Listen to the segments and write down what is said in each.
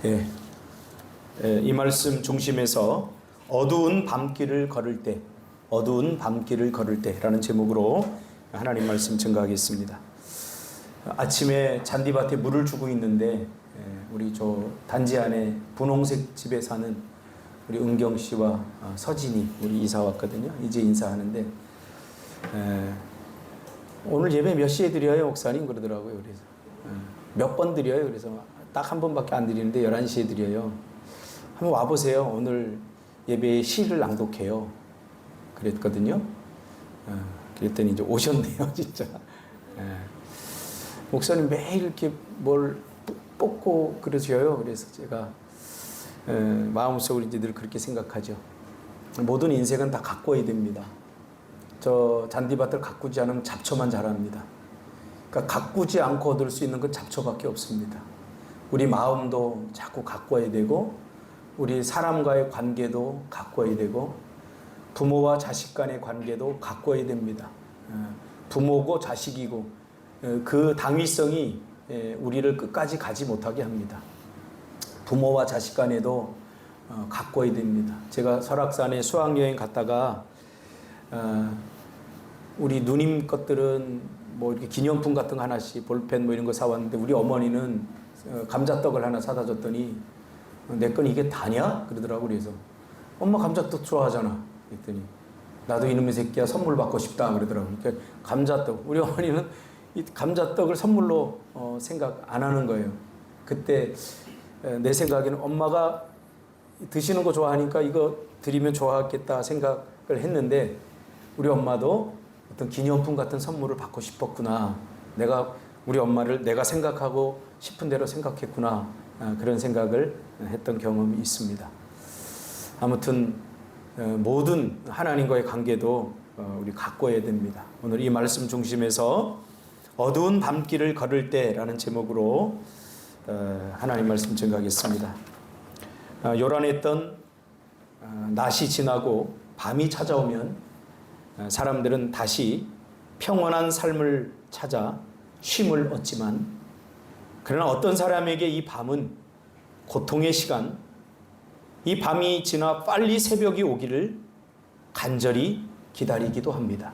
예, 이 말씀 중심에서 어두운 밤길을 걸을 때, 어두운 밤길을 걸을 때라는 제목으로 하나님 말씀 증거하겠습니다. 아침에 잔디밭에 물을 주고 있는데 우리 저 단지 안에 분홍색 집에 사는 우리 은경 씨와 서진이 우리 이사 왔거든요. 이제 인사하는데 오늘 예배 몇 시에 드려요, 목사님? 그러더라고요. 그래서 몇 번 드려요? 그래서 딱 한 번밖에 안 드리는데 11시에 드려요. 한번 와보세요. 오늘 예배에 시를 낭독해요. 그랬거든요. 그랬더니 이제 오셨네요, 진짜. 목사님 매일 이렇게 뭘 뽑고 그러셔요. 그래서 제가 마음속으로 이제 늘 그렇게 생각하죠. 모든 인생은 다 가꿔야 됩니다. 저 잔디밭을 가꾸지 않으면 잡초만 자랍니다. 그러니까 가꾸지 않고 얻을 수 있는 건 잡초밖에 없습니다. 우리 마음도 자꾸 가꿔야 되고, 우리 사람과의 관계도 가꿔야 되고, 부모와 자식 간의 관계도 가꿔야 됩니다. 부모고 자식이고 그 당위성이 우리를 끝까지 가지 못하게 합니다. 부모와 자식 간에도 가꿔야 됩니다. 제가 설악산에 수학여행 갔다가 우리 누님 것들은 뭐 이렇게 기념품 같은 거 하나씩 볼펜 뭐 이런 거 사왔는데 우리 어머니는 감자떡을 하나 사다 줬더니 내 건 이게 다냐? 그러더라고. 그래서 엄마 감자떡 좋아하잖아. 그랬더니 나도 이놈의 새끼야 선물 받고 싶다 그러더라고. 그러니까 감자떡, 우리 어머니는 이 감자떡을 선물로 생각 안 하는 거예요. 그때 내 생각에는 엄마가 드시는 거 좋아하니까 이거 드리면 좋아하겠다 생각을 했는데 우리 엄마도 어떤 기념품 같은 선물을 받고 싶었구나. 우리 엄마를 내가 생각하고 싶은 대로 생각했구나. 그런 생각을 했던 경험이 있습니다. 아무튼 모든 하나님과의 관계도 우리 가꿔야 됩니다. 오늘 이 말씀 중심에서 어두운 밤길을 걸을 때라는 제목으로 하나님 말씀 증거하겠습니다. 요란했던 낮이 지나고 밤이 찾아오면 사람들은 다시 평온한 삶을 찾아 쉼을 얻지만, 그러나 어떤 사람에게 이 밤은 고통의 시간, 이 밤이 지나 빨리 새벽이 오기를 간절히 기다리기도 합니다.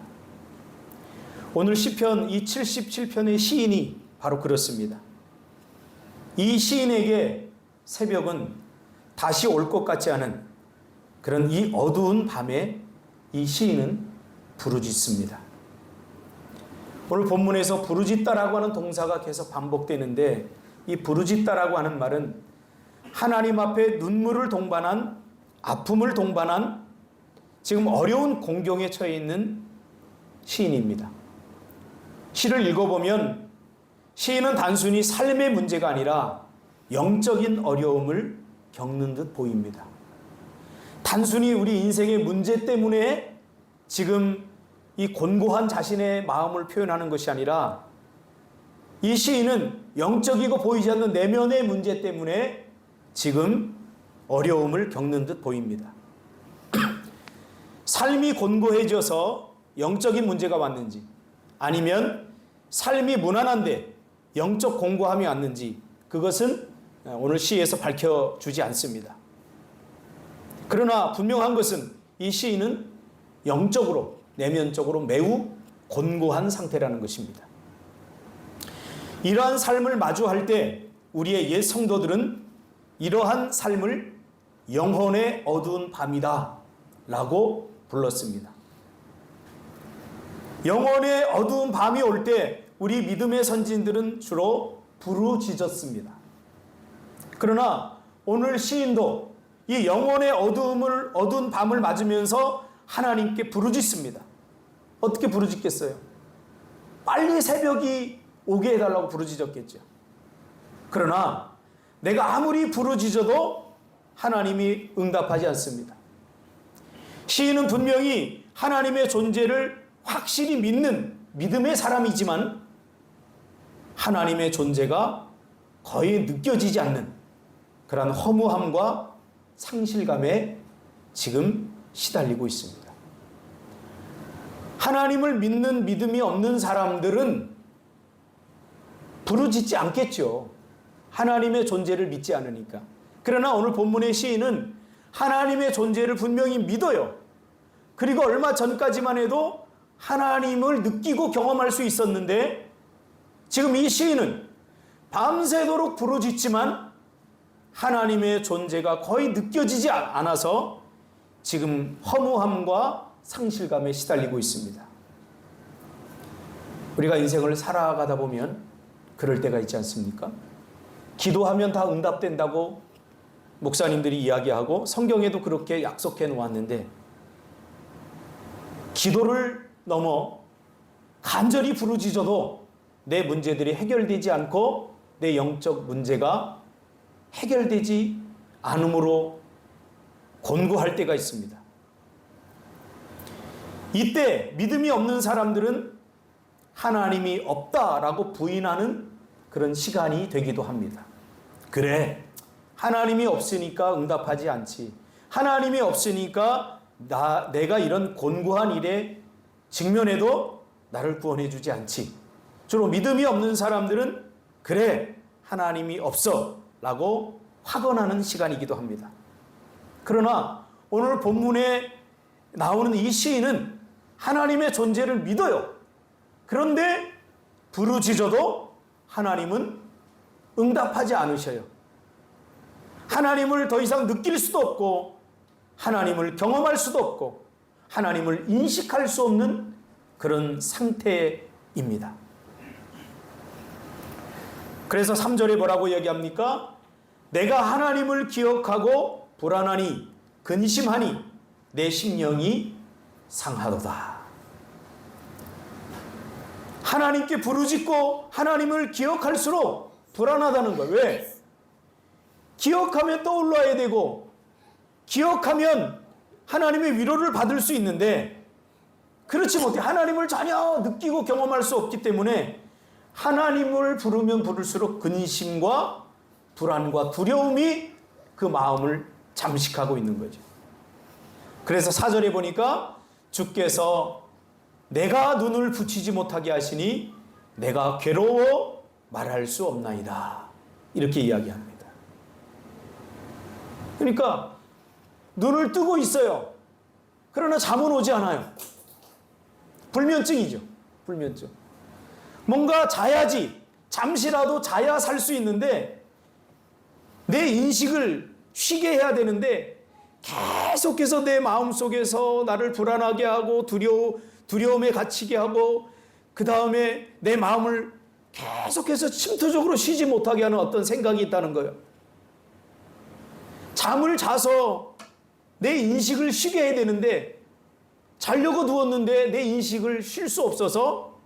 오늘 시편 이 77편의 시인이 바로 그렇습니다. 이 시인에게 새벽은 다시 올 것 같지 않은 그런 이 어두운 밤에 이 시인은 부르짖습니다. 오늘 본문에서 부르짖다라고 하는 동사가 계속 반복되는데, 이 부르짖다라고 하는 말은 하나님 앞에 눈물을 동반한, 아픔을 동반한 지금 어려운 공경에 처해 있는 시인입니다. 시를 읽어보면 시인은 단순히 삶의 문제가 아니라 영적인 어려움을 겪는 듯 보입니다. 단순히 우리 인생의 문제 때문에 지금 이 곤고한 자신의 마음을 표현하는 것이 아니라 이 시인은 영적이고 보이지 않는 내면의 문제 때문에 지금 어려움을 겪는 듯 보입니다. 삶이 곤고해져서 영적인 문제가 왔는지, 아니면 삶이 무난한데 영적 공고함이 왔는지, 그것은 오늘 시에서 밝혀주지 않습니다. 그러나 분명한 것은 이 시인은 영적으로, 내면적으로 매우 곤고한 상태라는 것입니다. 이러한 삶을 마주할 때 우리의 옛 성도들은 이러한 삶을 영혼의 어두운 밤이다 라고 불렀습니다. 영혼의 어두운 밤이 올 때 우리 믿음의 선진들은 주로 부르짖었습니다. 그러나 오늘 시인도 이 영혼의 어두운 밤을 맞으면서 하나님께 부르짖습니다. 어떻게 부르짖겠어요? 빨리 새벽이 오게 해달라고 부르짖었겠죠. 그러나 내가 아무리 부르짖어도 하나님이 응답하지 않습니다. 시인은 분명히 하나님의 존재를 확실히 믿는 믿음의 사람이지만 하나님의 존재가 거의 느껴지지 않는 그러한 허무함과 상실감에 지금 시달리고 있습니다. 하나님을 믿는 믿음이 없는 사람들은 부르짖지 않겠죠. 하나님의 존재를 믿지 않으니까. 그러나 오늘 본문의 시인은 하나님의 존재를 분명히 믿어요. 그리고 얼마 전까지만 해도 하나님을 느끼고 경험할 수 있었는데 지금 이 시인은 밤새도록 부르짖지만 하나님의 존재가 거의 느껴지지 않아서 지금 허무함과 상실감에 시달리고 있습니다. 우리가 인생을 살아가다 보면 그럴 때가 있지 않습니까? 기도하면 다 응답된다고 목사님들이 이야기하고 성경에도 그렇게 약속해 놓았는데 기도를 넘어 간절히 부르짖어도 내 문제들이 해결되지 않고 내 영적 문제가 해결되지 않음으로 곤고할 때가 있습니다. 이때 믿음이 없는 사람들은 하나님이 없다라고 부인하는 그런 시간이 되기도 합니다. 그래, 하나님이 없으니까 응답하지 않지. 하나님이 없으니까 내가 이런 곤고한 일에 직면해도 나를 구원해 주지 않지. 주로 믿음이 없는 사람들은 그래, 하나님이 없어 라고 확언하는 시간이기도 합니다. 그러나 오늘 본문에 나오는 이 시인은 하나님의 존재를 믿어요. 그런데 부르짖어도 하나님은 응답하지 않으셔요. 하나님을 더 이상 느낄 수도 없고 하나님을 경험할 수도 없고 하나님을 인식할 수 없는 그런 상태입니다. 그래서 3절에 뭐라고 얘기합니까? 내가 하나님을 기억하고 불안하니 근심하니 내 심령이 상하도다. 하나님께 부르짖고 하나님을 기억할수록 불안하다는 거예요. 왜? 기억하면 떠올라야 되고 기억하면 하나님의 위로를 받을 수 있는데 그렇지 못해 하나님을 전혀 느끼고 경험할 수 없기 때문에 하나님을 부르면 부를수록 근심과 불안과 두려움이 그 마음을 잠식하고 있는 거죠. 그래서 4절에 보니까 주께서 내가 눈을 붙이지 못하게 하시니 내가 괴로워 말할 수 없나이다. 이렇게 이야기합니다. 그러니까 눈을 뜨고 있어요. 그러나 잠은 오지 않아요. 불면증이죠. 불면증. 뭔가 자야지, 잠시라도 자야 살 수 있는데 내 인식을 쉬게 해야 되는데 계속해서 내 마음속에서 나를 불안하게 하고 두려움에 갇히게 하고 그 다음에 내 마음을 계속해서 침투적으로 쉬지 못하게 하는 어떤 생각이 있다는 거예요. 잠을 자서 내 인식을 쉬게 해야 되는데 자려고 누웠는데 내 인식을 쉴 수 없어서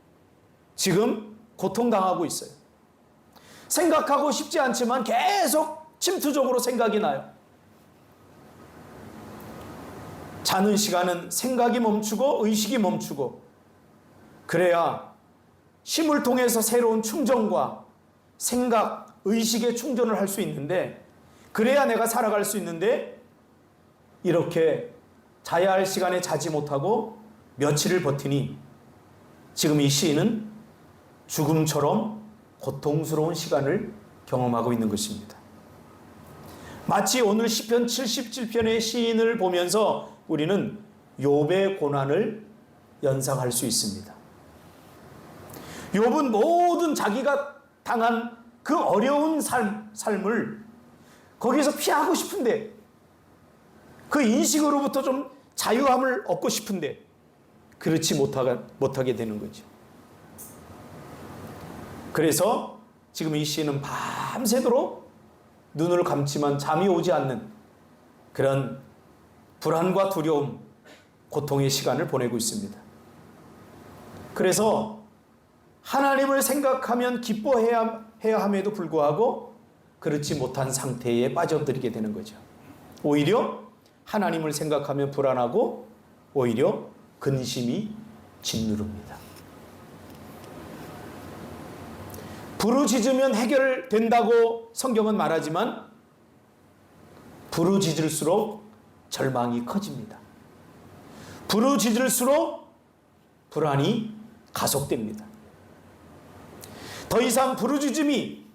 지금 고통당하고 있어요. 생각하고 싶지 않지만 계속 침투적으로 생각이 나요. 자는 시간은 생각이 멈추고 의식이 멈추고 그래야 쉼을 통해서 새로운 충전과 생각, 의식의 충전을 할 수 있는데 그래야 내가 살아갈 수 있는데 이렇게 자야 할 시간에 자지 못하고 며칠을 버티니 지금 이 시인은 죽음처럼 고통스러운 시간을 경험하고 있는 것입니다. 마치 오늘 시편 77편의 시인을 보면서 우리는 욥의 고난을 연상할 수 있습니다. 욥은 모든 자기가 당한 그 어려운 삶을 거기에서 피하고 싶은데 그 인식으로부터 좀 자유함을 얻고 싶은데 그렇지 못하게 되는 거죠. 그래서 지금 이 시인은 밤새도록 눈을 감지만 잠이 오지 않는 그런 불안과 두려움, 고통의 시간을 보내고 있습니다. 그래서 하나님을 생각하면 기뻐해야 함에도 불구하고 그렇지 못한 상태에 빠져들게 되는 거죠. 오히려 하나님을 생각하면 불안하고 오히려 근심이 짓누릅니다. 부르짖으면 해결된다고 성경은 말하지만 부르짖을수록 절망이 커집니다. 부르짖을수록 불안이 가속됩니다. 더 이상 부르짖음이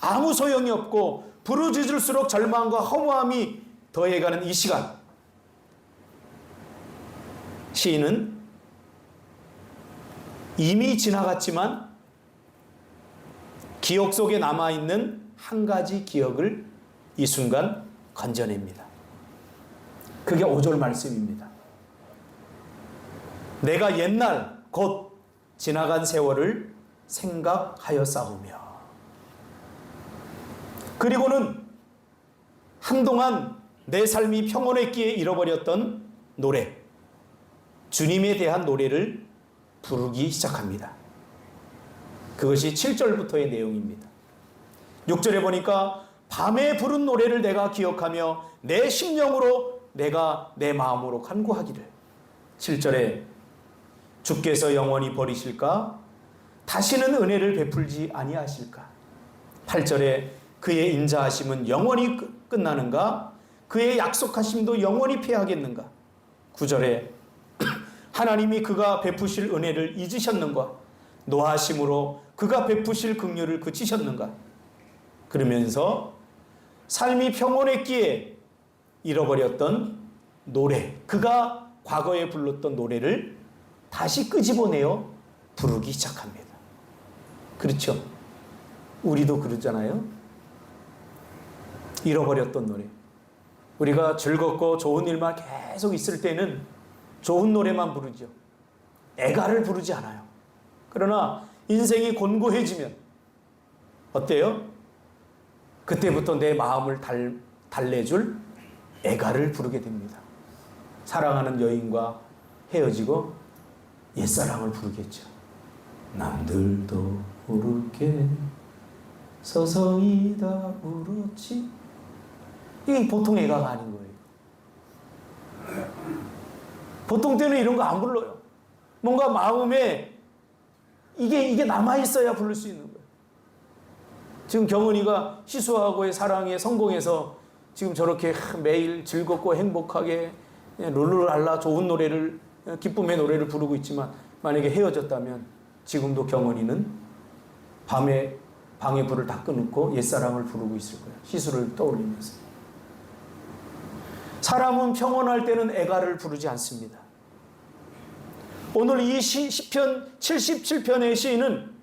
아무 소용이 없고 부르짖을수록 절망과 허무함이 더해가는 이 시간, 시인은 이미 지나갔지만 기억 속에 남아있는 한 가지 기억을 이 순간 건져냅니다. 그게 5절 말씀입니다. 내가 옛날 곧 지나간 세월을 생각하여 싸우며, 그리고는 한동안 내 삶이 평온했기에 잃어버렸던 노래, 주님에 대한 노래를 부르기 시작합니다. 그것이 7절부터의 내용입니다. 6절에 보니까 밤에 부른 노래를 내가 기억하며 내 심령으로 내가 내 마음으로 간구하기를. 7절에 주께서 영원히 버리실까? 다시는 은혜를 베풀지 아니하실까? 8절에 그의 인자하심은 영원히 끝나는가? 그의 약속하심도 영원히 패하겠는가? 9절에 하나님이 그가 베푸실 은혜를 잊으셨는가? 노하심으로 그가 베푸실 긍휼을 그치셨는가? 그러면서 삶이 평온했기에 잃어버렸던 노래, 그가 과거에 불렀던 노래를 다시 끄집어내어 부르기 시작합니다. 그렇죠? 우리도 그러잖아요. 잃어버렸던 노래. 우리가 즐겁고 좋은 일만 계속 있을 때는 좋은 노래만 부르죠. 애가를 부르지 않아요. 그러나 인생이 곤고해지면 어때요? 그때부터 내 마음을 달래줄 애가를 부르게 됩니다. 사랑하는 여인과 헤어지고 옛사랑을 부르겠죠. 남들도 모르게 서서히 다 울었지. 이게 보통 애가가 아닌 거예요. 보통 때는 이런 거 안 불러요. 뭔가 마음에 이게 남아있어야 부를 수 있는 거예요. 지금 경은이가 희수하고의 사랑에 성공해서 지금 저렇게 매일 즐겁고 행복하게 룰루랄라 좋은 노래를, 기쁨의 노래를 부르고 있지만, 만약에 헤어졌다면 지금도 경은이는 밤에 방에 불을 다 끊고 옛사랑을 부르고 있을 거예요. 희수를 떠올리면서. 사람은 평온할 때는 애가를 부르지 않습니다. 오늘 이 시편 77편의 시인은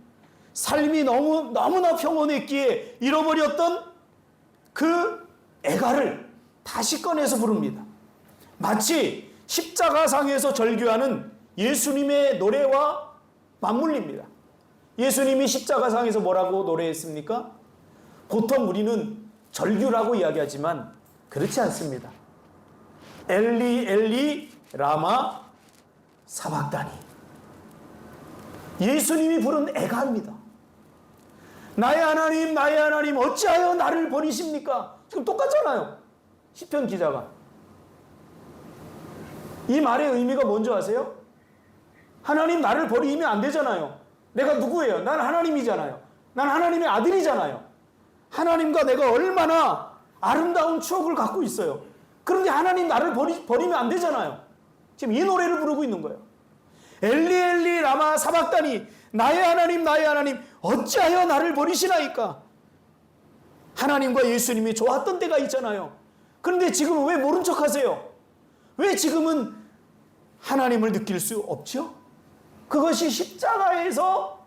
삶이 너무나 평온했기에 잃어버렸던 그 애가를 다시 꺼내서 부릅니다. 마치 십자가상에서 절규하는 예수님의 노래와 맞물립니다. 예수님이 십자가상에서 뭐라고 노래했습니까? 보통 우리는 절규라고 이야기하지만 그렇지 않습니다. 엘리 엘리 라마 사박다니. 예수님이 부른 애가입니다. 나의 하나님 어찌하여 나를 버리십니까? 지금 똑같잖아요. 시편 기자가. 이 말의 의미가 뭔지 아세요? 하나님 나를 버리면 안 되잖아요. 내가 누구예요? 난 하나님이잖아요. 난 하나님의 아들이잖아요. 하나님과 내가 얼마나 아름다운 추억을 갖고 있어요. 그런데 하나님 나를 버리면 안 되잖아요. 지금 이 노래를 부르고 있는 거예요. 엘리 엘리 라마 사박다니. 나의 하나님 어찌하여 나를 버리시나이까? 하나님과 예수님이 좋았던 때가 있잖아요. 그런데 지금은 왜 모른 척 하세요? 왜 지금은 하나님을 느낄 수 없죠? 그것이 십자가에서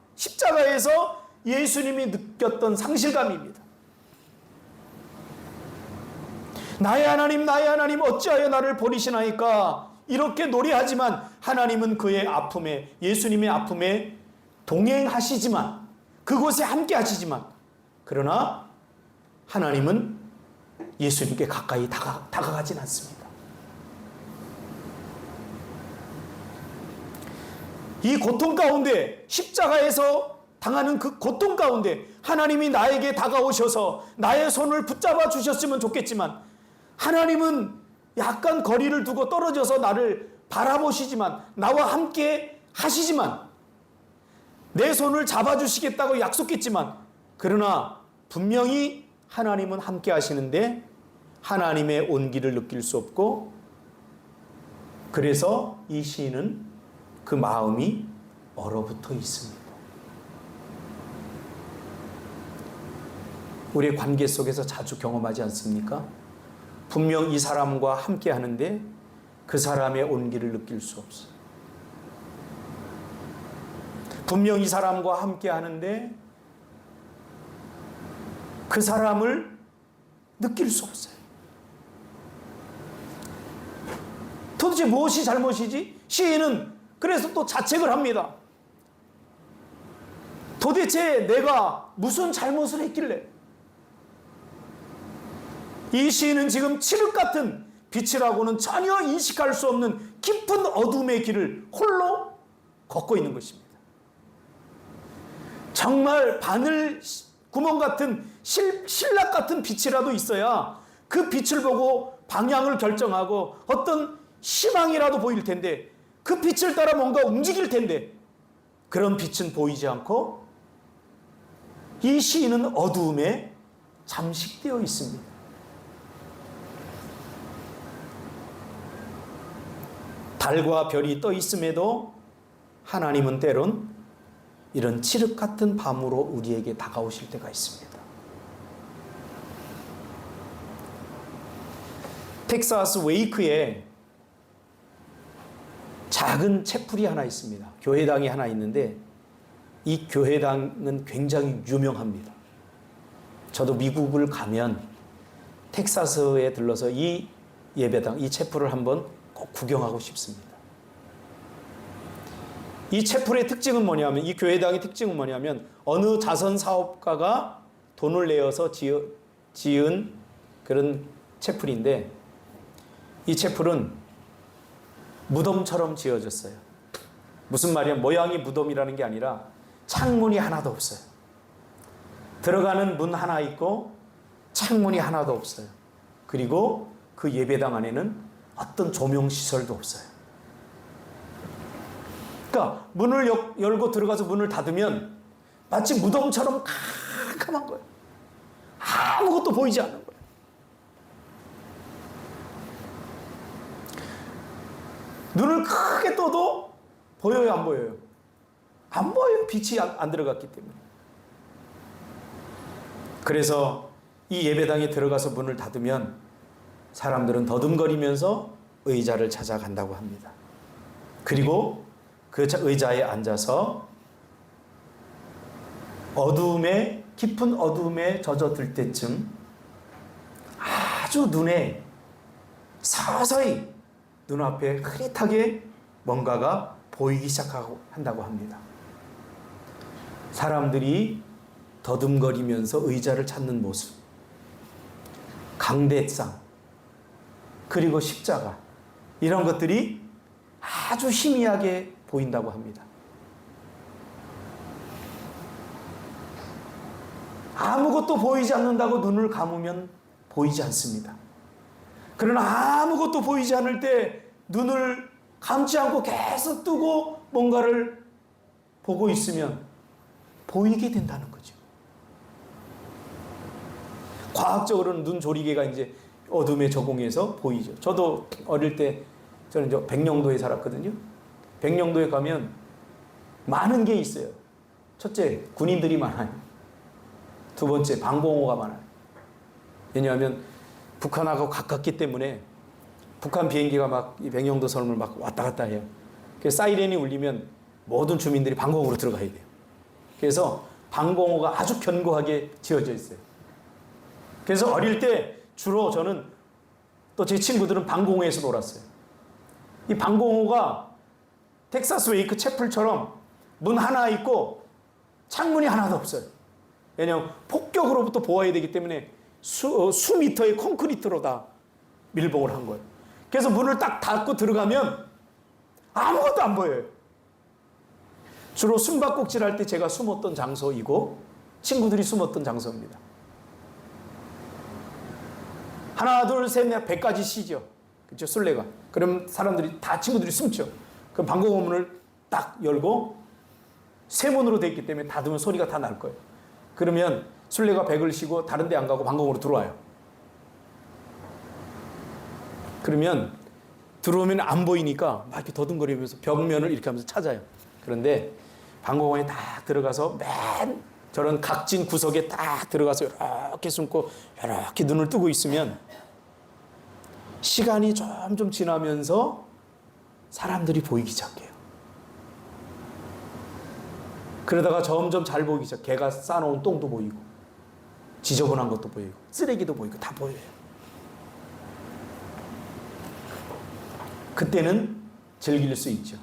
예수님이 느꼈던 상실감입니다. 나의 하나님 어찌하여 나를 버리시나이까? 이렇게 노래하지만 하나님은 그의 아픔에, 예수님의 아픔에 동행하시지만, 그곳에 함께 하시지만, 그러나 하나님은 예수님께 가까이 다가가진 않습니다. 이 고통 가운데, 십자가에서 당하는 그 고통 가운데 하나님이 나에게 다가오셔서 나의 손을 붙잡아 주셨으면 좋겠지만, 하나님은 약간 거리를 두고 떨어져서 나를 바라보시지만, 나와 함께 하시지만, 내 손을 잡아주시겠다고 약속했지만, 그러나 분명히 하나님은 함께 하시는데 하나님의 온기를 느낄 수 없고, 그래서 이 시인은 그 마음이 얼어붙어 있습니다. 우리의 관계 속에서 자주 경험하지 않습니까? 분명 이 사람과 함께 하는데 그 사람의 온기를 느낄 수 없어요. 분명 이 사람과 함께 하는데 그 사람을 느낄 수 없어요. 도대체 무엇이 잘못이지? 시인은 그래서 또 자책을 합니다. 도대체 내가 무슨 잘못을 했길래? 이 시인은 지금 칠흑 같은 빛이라고는 전혀 인식할 수 없는 깊은 어둠의 길을 홀로 걷고 있는 것입니다. 정말 바늘 구멍 같은 신락 같은 빛이라도 있어야 그 빛을 보고 방향을 결정하고 어떤 희망이라도 보일 텐데, 그 빛을 따라 뭔가 움직일 텐데 그런 빛은 보이지 않고 이 시인은 어두움에 잠식되어 있습니다. 달과 별이 떠 있음에도 하나님은 때론 이런 칠흑 같은 밤으로 우리에게 다가오실 때가 있습니다. 텍사스 웨이크에 작은 채플이 하나 있습니다. 교회당이 하나 있는데 이 교회당은 굉장히 유명합니다. 저도 미국을 가면 텍사스에 들러서 이 예배당, 이 채플을 한번 꼭 구경하고 싶습니다. 이 채플의 특징은 뭐냐면, 이 교회당의 특징은 뭐냐면, 어느 자선 사업가가 돈을 내어서 지은 그런 채플인데, 이 채플은 무덤처럼 지어졌어요. 무슨 말이야? 모양이 무덤이라는 게 아니라 창문이 하나도 없어요. 들어가는 문 하나 있고 창문이 하나도 없어요. 그리고 그 예배당 안에는 어떤 조명 시설도 없어요. 그러니까 문을 열고 들어가서 문을 닫으면 마치 무덤처럼 캄캄한 거예요. 아무것도 보이지 않는 거예요. 눈을 크게 떠도 보여요, 안 보여요? 안 보여요. 빛이 안 들어갔기 때문에. 그래서 이 예배당에 들어가서 문을 닫으면 사람들은 더듬거리면서 의자를 찾아간다고 합니다. 그리고 그 의자에 앉아서 어두움에, 깊은 어두움에 젖어들 때쯤 아주 눈에 서서히 눈앞에 흐릿하게 뭔가가 보이기 시작한다고 합니다. 사람들이 더듬거리면서 의자를 찾는 모습, 강대상, 그리고 십자가, 이런 것들이 아주 희미하게 보인다고 합니다. 아무것도 보이지 않는다고 눈을 감으면 보이지 않습니다. 그러나 아무것도 보이지 않을 때 눈을 감지 않고 계속 뜨고 뭔가를 보고 있으면 보이게 된다는 거죠. 과학적으로는 눈 조리개가 이제 어둠에 적응해서 보이죠. 저도 어릴 때 저는 저 백령도에 살았거든요. 백령도에 가면 많은 게 있어요. 첫째, 군인들이 많아요. 두 번째, 방공호가 많아요. 왜냐하면 북한하고 가깝기 때문에 북한 비행기가 막 이 백령도 섬을 막 왔다 갔다 해요. 그래서 사이렌이 울리면 모든 주민들이 방공호로 들어가야 돼요. 그래서 방공호가 아주 견고하게 지어져 있어요. 그래서 어릴 때 주로 저는, 또 제 친구들은 방공호에서 놀았어요. 이 방공호가 텍사스 웨이크 채플처럼 문 하나 있고 창문이 하나도 없어요. 왜냐하면 폭격으로부터 보호해야 되기 때문에 수 미터의 콘크리트로 다 밀봉을 한 거예요. 그래서 문을 딱 닫고 들어가면 아무것도 안 보여요. 주로 숨바꼭질 할 때 제가 숨었던 장소이고 친구들이 숨었던 장소입니다. 하나, 둘, 셋, 넷, 100까지 쉬죠. 그렇죠? 술래가. 그럼 사람들이 다 친구들이 숨죠. 그럼 방공호 문을 딱 열고 세 문으로 되어 있기 때문에 닫으면 소리가 다 날 거예요. 그러면 술래가 100을 쉬고 다른 데 안 가고 방공호로 들어와요. 그러면 들어오면 안 보이니까 막 이렇게 더듬거리면서 벽면을 이렇게 하면서 찾아요. 그런데 방공호에 딱 들어가서 맨 저런 각진 구석에 딱 들어가서 이렇게 숨고 이렇게 눈을 뜨고 있으면 시간이 점점 지나면서 사람들이 보이기 시작해요. 그러다가 점점 잘 보이기 시작. 개가 싸놓은 똥도 보이고 지저분한 것도 보이고 쓰레기도 보이고 다 보여요. 그때는 즐길 수 있죠.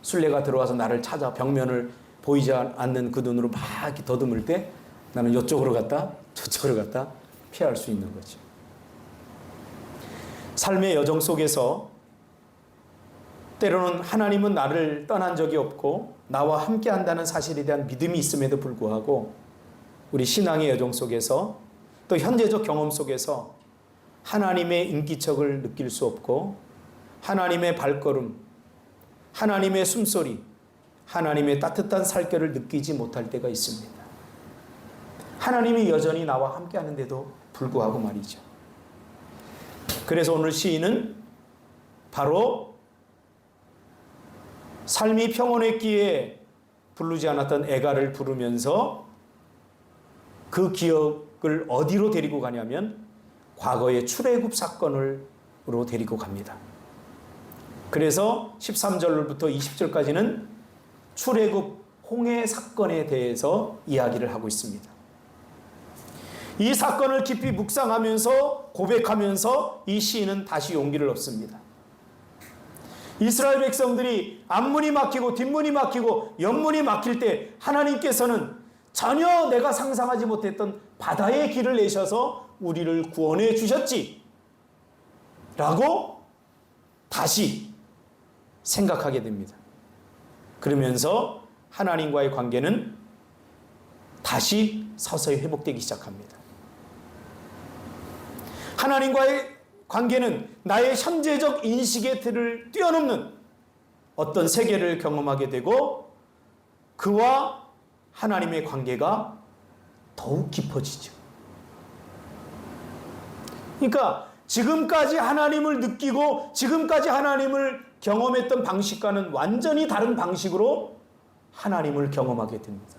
술래가 들어와서 나를 찾아 벽면을 보이지 않는 그 눈으로 막 이렇게 더듬을 때 나는 이쪽으로 갔다 저쪽으로 갔다 피할 수 있는 거죠. 삶의 여정 속에서 때로는 하나님은 나를 떠난 적이 없고 나와 함께 한다는 사실에 대한 믿음이 있음에도 불구하고 우리 신앙의 여정 속에서 또 현재적 경험 속에서 하나님의 인기척을 느낄 수 없고 하나님의 발걸음, 하나님의 숨소리, 하나님의 따뜻한 살결을 느끼지 못할 때가 있습니다. 하나님이 여전히 나와 함께 하는데도 불구하고 말이죠. 그래서 오늘 시인은 바로 삶이 평온했기에 부르지 않았던 애가를 부르면서 그 기억을 어디로 데리고 가냐면 과거의 출애굽 사건으로 데리고 갑니다. 그래서 13절부터 20절까지는 출애굽 홍해 사건에 대해서 이야기를 하고 있습니다. 이 사건을 깊이 묵상하면서 고백하면서 이 시인은 다시 용기를 얻습니다. 이스라엘 백성들이 앞문이 막히고 뒷문이 막히고 옆문이 막힐 때 하나님께서는 전혀 내가 상상하지 못했던 바다의 길을 내셔서 우리를 구원해 주셨지 라고 다시 생각하게 됩니다. 그러면서 하나님과의 관계는 다시 서서히 회복되기 시작합니다. 하나님과의 관계는 나의 현재적 인식의 틀을 뛰어넘는 어떤 세계를 경험하게 되고 그와 하나님의 관계가 더욱 깊어지죠. 그러니까 지금까지 하나님을 느끼고 지금까지 하나님을 경험했던 방식과는 완전히 다른 방식으로 하나님을 경험하게 됩니다.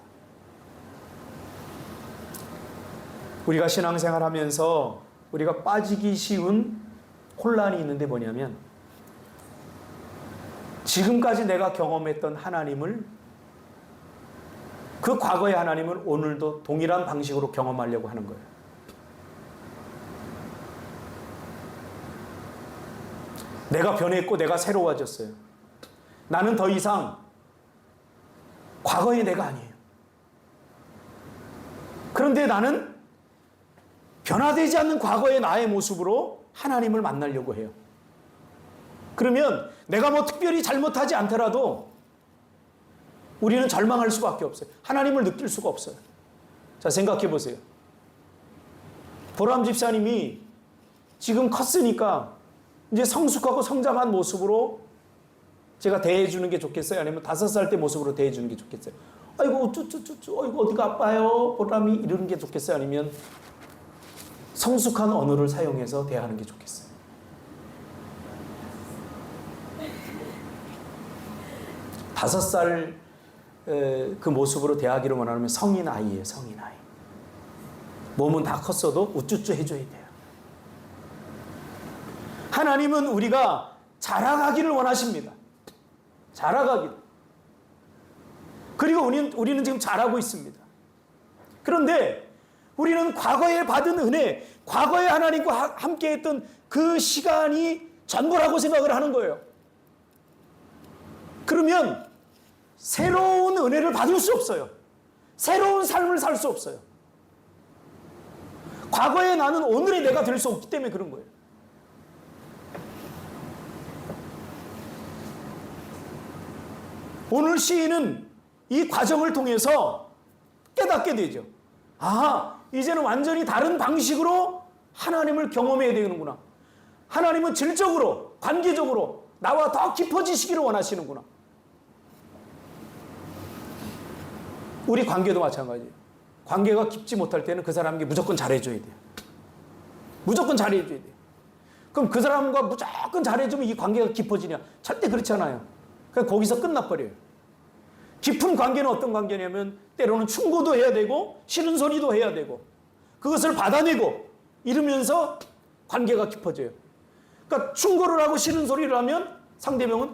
우리가 신앙생활 하면서 우리가 빠지기 쉬운 혼란이 있는데 뭐냐면 지금까지 내가 경험했던 하나님을 그 과거의 하나님을 오늘도 동일한 방식으로 경험하려고 하는 거예요. 내가 변했고 내가 새로워졌어요. 나는 더 이상 과거의 내가 아니에요. 그런데 나는 변화되지 않는 과거의 나의 모습으로 하나님을 만나려고 해요. 그러면 내가 뭐 특별히 잘못하지 않더라도 우리는 절망할 수밖에 없어요. 하나님을 느낄 수가 없어요. 자, 생각해 보세요. 보람 집사님이 지금 컸으니까 이제 성숙하고 성장한 모습으로 제가 대해주는 게 좋겠어요? 아니면 5살 때 모습으로 대해주는 게 좋겠어요? 아이고, 아이고, 어디가 아파요? 보람이 이러는 게 좋겠어요? 아니면 성숙한 언어를 사용해서 대하는 게 좋겠어요? 다섯 살 그 모습으로 대하기를 원하면 성인 아이예요, 성인 아이. 몸은 다 컸어도 우쭈쭈 해줘야 돼요. 하나님은 우리가 자라가기를 원하십니다. 자라가기를. 그리고 우리는 지금 자라고 있습니다. 그런데 우리는 과거에 받은 은혜, 과거에 하나님과 함께 했던 그 시간이 전부라고 생각을 하는 거예요. 그러면 새로운 은혜를 받을 수 없어요. 새로운 삶을 살 수 없어요. 과거에 나는 오늘의 내가 될 수 없기 때문에 그런 거예요. 오늘 시인은 이 과정을 통해서 깨닫게 되죠. 아, 이제는 완전히 다른 방식으로 하나님을 경험해야 되는구나. 하나님은 질적으로, 관계적으로 나와 더 깊어지시기를 원하시는구나. 우리 관계도 마찬가지예요. 관계가 깊지 못할 때는 그 사람에게 무조건 잘해줘야 돼요. 무조건 잘해줘야 돼요. 그럼 그 사람과 무조건 잘해주면 이 관계가 깊어지냐? 절대 그렇지 않아요. 그냥 거기서 끝나버려요. 깊은 관계는 어떤 관계냐면 때로는 충고도 해야 되고 싫은 소리도 해야 되고 그것을 받아내고 이러면서 관계가 깊어져요. 그러니까 충고를 하고 싫은 소리를 하면 상대방은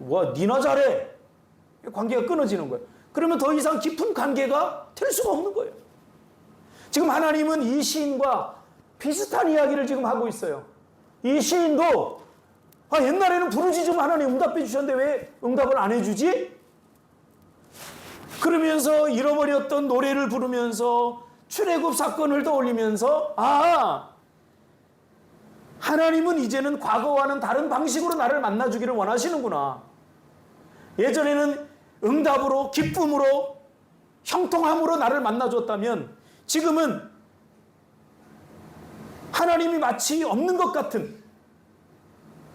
와 니나 잘해. 관계가 끊어지는 거예요. 그러면 더 이상 깊은 관계가 될 수가 없는 거예요. 지금 하나님은 이 시인과 비슷한 이야기를 지금 하고 있어요. 이 시인도 옛날에는 부르짖으면 하나님 응답해 주셨는데 왜 응답을 안 해주지? 그러면서 잃어버렸던 노래를 부르면서 출애굽 사건을 떠올리면서 하나님은 이제는 과거와는 다른 방식으로 나를 만나주기를 원하시는구나. 예전에는 응답으로 기쁨으로 형통함으로 나를 만나줬다면 지금은 하나님이 마치 없는 것 같은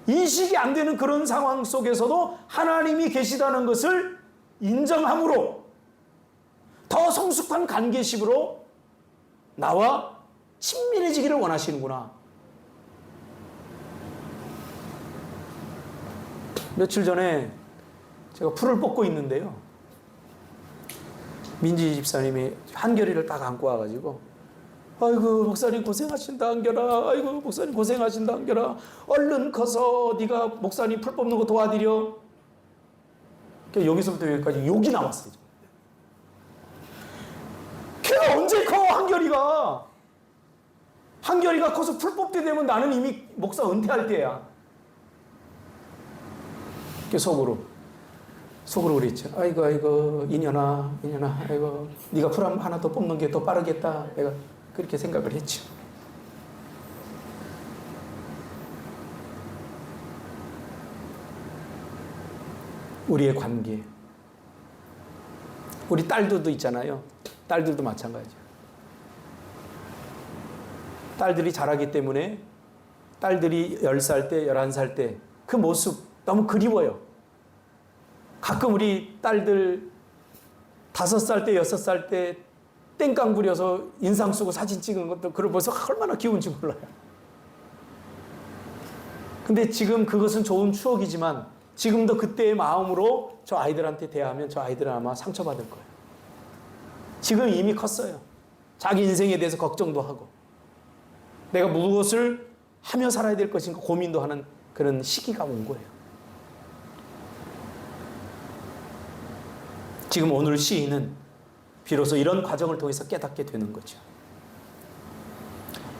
인식이 안 되는 그런 상황 속에서도 하나님이 계시다는 것을 인정함으로 더 성숙한 관계식으로 나와 친밀해지기를 원하시는구나. 며칠 전에 제가 풀을 뽑고 있는데요. 민지 집사님이 한결이를 딱 안고 와가지고 아이고 목사님 고생하신다 한결아. 아이고 목사님 고생하신다 한결아. 얼른 커서 네가 목사님 풀 뽑는 거 도와드려. 여기서부터 여기까지 욕이 나왔어요. 걔가 언제 커 한결이가. 한결이가 커서 풀 뽑게 되면 나는 이미 목사 은퇴할 때야. 속으로 그랬죠. 아이고 인연아 아이고 네가 풀 하나 더 뽑는 게 더 빠르겠다. 내가 그렇게 생각을 했죠. 우리의 관계, 우리 딸들도 있잖아요. 딸들도 마찬가지예요. 딸들이 자라기 때문에 딸들이 10살 때 11살 때 그 모습 너무 그리워요. 가끔 우리 딸들 5살 때 6살 때 땡깡 부려서 인상 쓰고 사진 찍은 것도 그걸 보면서 얼마나 귀여운지 몰라요. 근데 지금 그것은 좋은 추억이지만 지금도 그때의 마음으로 저 아이들한테 대하면 저 아이들은 아마 상처받을 거예요. 지금 이미 컸어요. 자기 인생에 대해서 걱정도 하고 내가 무엇을 하며 살아야 될 것인가 고민도 하는 그런 시기가 온 거예요. 지금 오늘 시인은 비로소 이런 과정을 통해서 깨닫게 되는 거죠.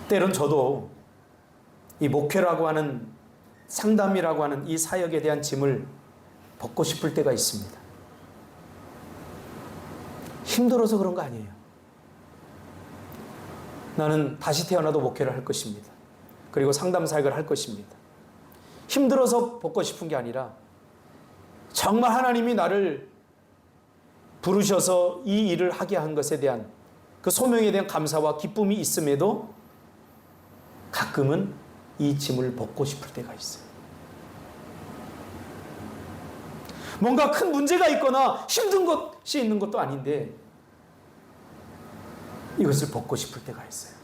때론 저도 이 목회라고 하는 상담이라고 하는 이 사역에 대한 짐을 벗고 싶을 때가 있습니다. 힘들어서 그런 거 아니에요. 나는 다시 태어나도 목회를 할 것입니다. 그리고 상담 사역을 할 것입니다. 힘들어서 벗고 싶은 게 아니라 정말 하나님이 나를 부르셔서 이 일을 하게 한 것에 대한 그 소명에 대한 감사와 기쁨이 있음에도 가끔은 이 짐을 벗고 싶을 때가 있어요. 뭔가 큰 문제가 있거나 힘든 것이 있는 것도 아닌데 이것을 벗고 싶을 때가 있어요.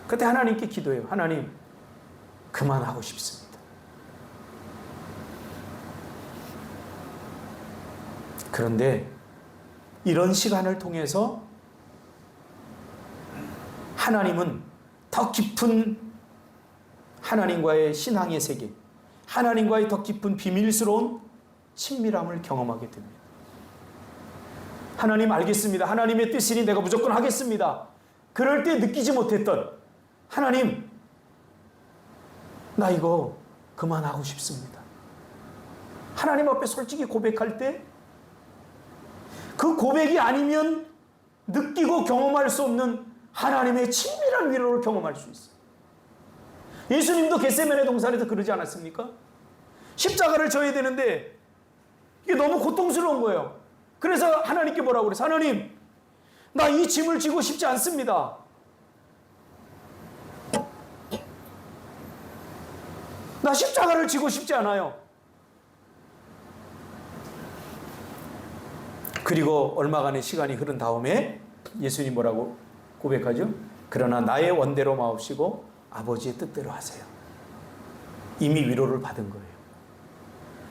그때 하나님께 기도해요. 하나님, 그만하고 싶습니다. 그런데 이런 시간을 통해서 하나님은 더 깊은 하나님과의 신앙의 세계, 하나님과의 더 깊은 비밀스러운 친밀함을 경험하게 됩니다. 하나님 알겠습니다. 하나님의 뜻이니 내가 무조건 하겠습니다. 그럴 때 느끼지 못했던 하나님, 나 이거 그만하고 싶습니다. 하나님 앞에 솔직히 고백할 때 그 고백이 아니면 느끼고 경험할 수 없는 하나님의 친밀한 위로를 경험할 수 있어요. 예수님도 겟세마네 동산에서 그러지 않았습니까? 십자가를 져야 되는데 이게 너무 고통스러운 거예요. 그래서 하나님께 뭐라고 그랬어요? 하나님, 나 이 짐을 지고 싶지 않습니다. 나 십자가를 지고 싶지 않아요. 그리고 얼마간의 시간이 흐른 다음에 예수님 뭐라고 고백하죠? 그러나 나의 원대로 마옵시고 아버지의 뜻대로 하세요. 이미 위로를 받은 거예요.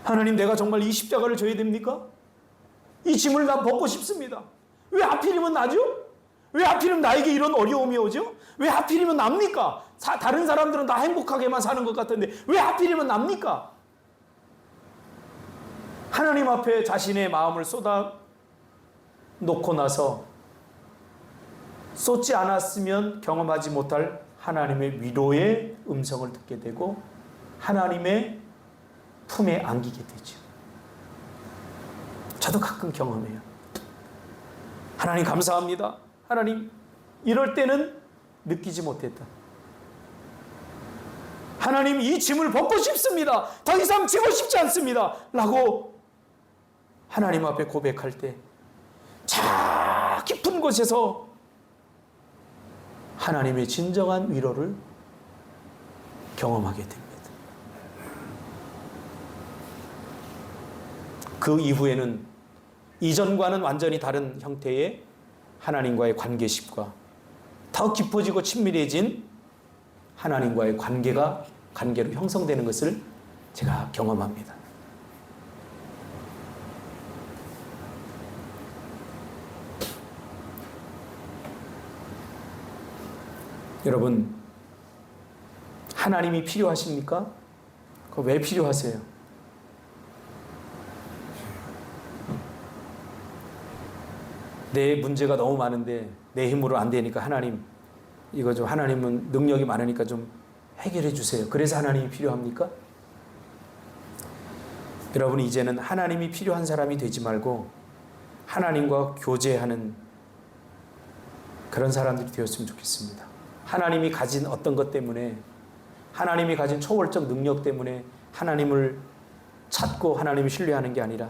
하나님, 내가 정말 이 십자가를 져야 됩니까? 이 짐을 난 벗고 싶습니다. 왜 하필이면 나죠? 왜 하필이면 나에게 이런 어려움이 오죠? 왜 하필이면 납니까? 다른 사람들은 다 행복하게만 사는 것 같은데 왜 하필이면 납니까? 하나님 앞에 자신의 마음을 쏟아 놓고 나서 쏟지 않았으면 경험하지 못할 하나님의 위로의 음성을 듣게 되고 하나님의 품에 안기게 되죠. 저도 가끔 경험해요. 하나님 감사합니다. 하나님 이럴 때는 느끼지 못했다. 하나님 이 짐을 벗고 싶습니다. 더 이상 지고 싶지 않습니다. 라고 하나님 앞에 고백할 때 저 깊은 곳에서 하나님의 진정한 위로를 경험하게 됩니다. 그 이후에는 이전과는 완전히 다른 형태의 하나님과의 관계십과 더 깊어지고 친밀해진 하나님과의 관계로 형성되는 것을 제가 경험합니다. 여러분, 하나님이 필요하십니까? 그거 왜 필요하세요? 내 문제가 너무 많은데 내 힘으로 안 되니까 하나님, 이거 좀 하나님은 능력이 많으니까 좀 해결해 주세요. 그래서 하나님이 필요합니까? 여러분, 이제는 하나님이 필요한 사람이 되지 말고 하나님과 교제하는 그런 사람들이 되었으면 좋겠습니다. 하나님이 가진 어떤 것 때문에, 하나님이 가진 초월적 능력 때문에 하나님을 찾고 하나님을 신뢰하는 게 아니라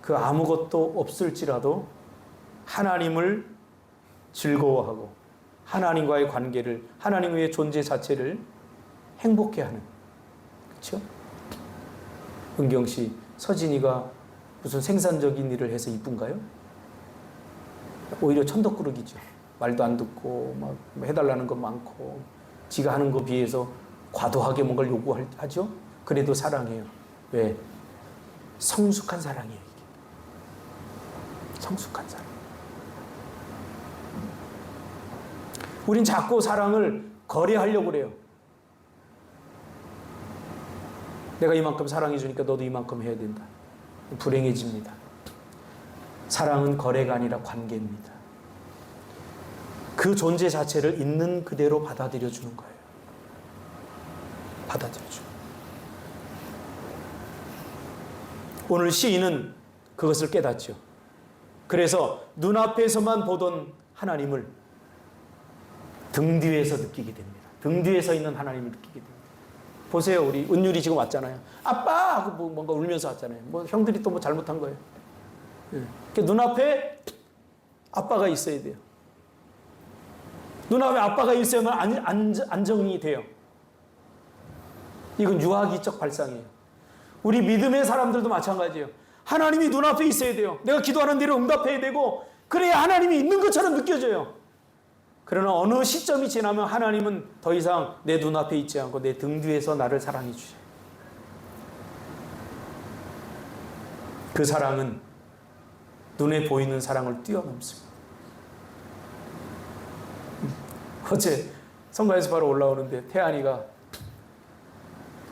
그 아무것도 없을지라도 하나님을 즐거워하고 하나님과의 관계를, 하나님의 존재 자체를 행복해하는, 그렇죠? 은경 씨, 서진이가 무슨 생산적인 일을 해서 이쁜가요? 오히려 천덕꾸러기죠. 말도 안 듣고 막 해달라는 거 많고 지가 하는 거 비해서 과도하게 뭔가를 요구하죠. 그래도 사랑해요. 왜? 성숙한 사랑이에요. 이게 성숙한 사랑. 우린 자꾸 사랑을 거래하려고 그래요. 내가 이만큼 사랑해 주니까 너도 이만큼 해야 된다. 불행해집니다. 사랑은 거래가 아니라 관계입니다. 그 존재 자체를 있는 그대로 받아들여 주는 거예요. 받아들여 주는. 오늘 시인은 그것을 깨닫죠. 그래서 눈앞에서만 보던 하나님을 등 뒤에서 느끼게 됩니다. 등 뒤에 서 있는 하나님을 느끼게 됩니다. 보세요, 우리 은율이 지금 왔잖아요. 아빠! 하고 뭔가 울면서 왔잖아요. 뭐 형들이 또 뭐 잘못한 거예요. 예. 눈앞에 아빠가 있어야 돼요. 눈앞에 아빠가 있어야만 안정이 돼요. 이건 유아기적 발상이에요. 우리 믿음의 사람들도 마찬가지예요. 하나님이 눈앞에 있어야 돼요. 내가 기도하는 대로 응답해야 되고, 그래야 하나님이 있는 것처럼 느껴져요. 그러나 어느 시점이 지나면 하나님은 더 이상 내 눈앞에 있지 않고 내 등 뒤에서 나를 사랑해 주셔요. 그 사랑은 눈에 보이는 사랑을 뛰어넘습니다. 어제 성가에서 바로 올라오는데 태안이가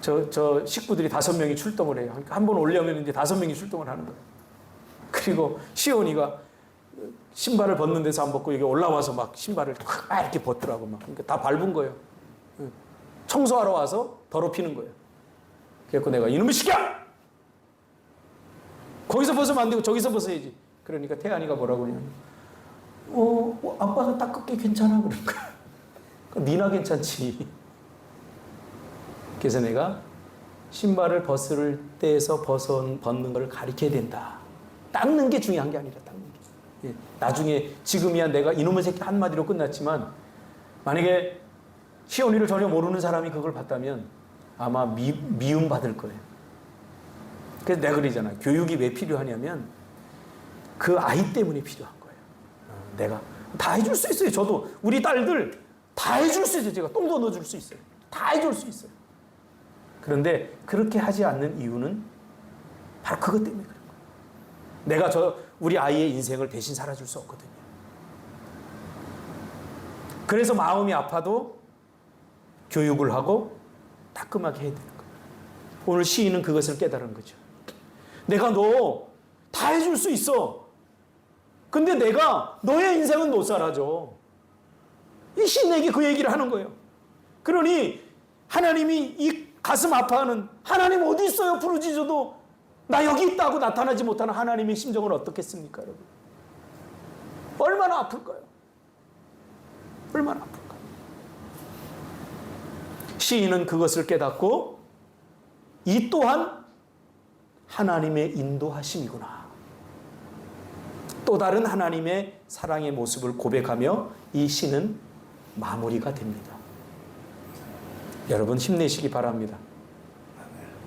저 식구들이 5명이 출동을 해요. 그러니까 한 번 올려면 이제 5명이 출동을 하는 거예요. 그리고 시온이가 신발을 벗는 데서 안 벗고 여기 올라와서 막 신발을 막 이렇게 벗더라고. 막. 그러니까 다 밟은 거예요. 청소하러 와서 더럽히는 거예요. 그래서 내가 이놈의 시끼야! 거기서 벗으면 안 되고 저기서 벗어야지. 그러니까 태안이가 뭐라고 그러냐면 아빠가 닦을게 괜찮아 그런 거야. 니나 괜찮지. 그래서 내가 신발을 벗을 때에서 벗는 걸 가리켜야 된다. 닦는 게 중요한 게 아니라 닦는 게. 예. 나중에 지금이야 내가 이놈의 새끼 한마디로 끝났지만 만약에 시온이를 전혀 모르는 사람이 그걸 봤다면 아마 미움받을 거예요. 그래서 내가 그러잖아. 교육이 왜 필요하냐면 그 아이 때문에 필요한 거예요. 내가 다 해줄 수 있어요. 저도 우리 딸들 다 해줄 수 있어요. 제가 똥도 넣어줄 수 있어요. 다 해줄 수 있어요. 그런데 그렇게 하지 않는 이유는 바로 그것 때문에 그런 거예요. 내가 우리 아이의 인생을 대신 살아줄 수 없거든요. 그래서 마음이 아파도 교육을 하고 따끔하게 해야 되는 거예요. 오늘 시인은 그것을 깨달은 거죠. 내가 너 다 해줄 수 있어. 근데 내가 너의 인생은 못 살아줘. 이 시인에게 그 얘기를 하는 거예요. 그러니 하나님이 이 가슴 아파하는 하나님 어디 있어요? 부르짖어도 나 여기 있다고 나타나지 못하는 하나님의 심정은 어떻겠습니까, 여러분? 얼마나 아플까요? 얼마나 아플까요? 시인은 그것을 깨닫고 이 또한 하나님의 인도하심이구나. 또 다른 하나님의 사랑의 모습을 고백하며 이 시는 마무리가 됩니다. 여러분 힘내시기 바랍니다.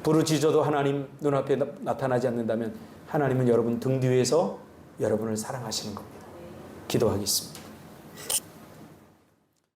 부르짖어도 하나님 눈앞에 나타나지 않는다면 하나님은 여러분 등 뒤에서 여러분을 사랑하시는 겁니다. 기도하겠습니다.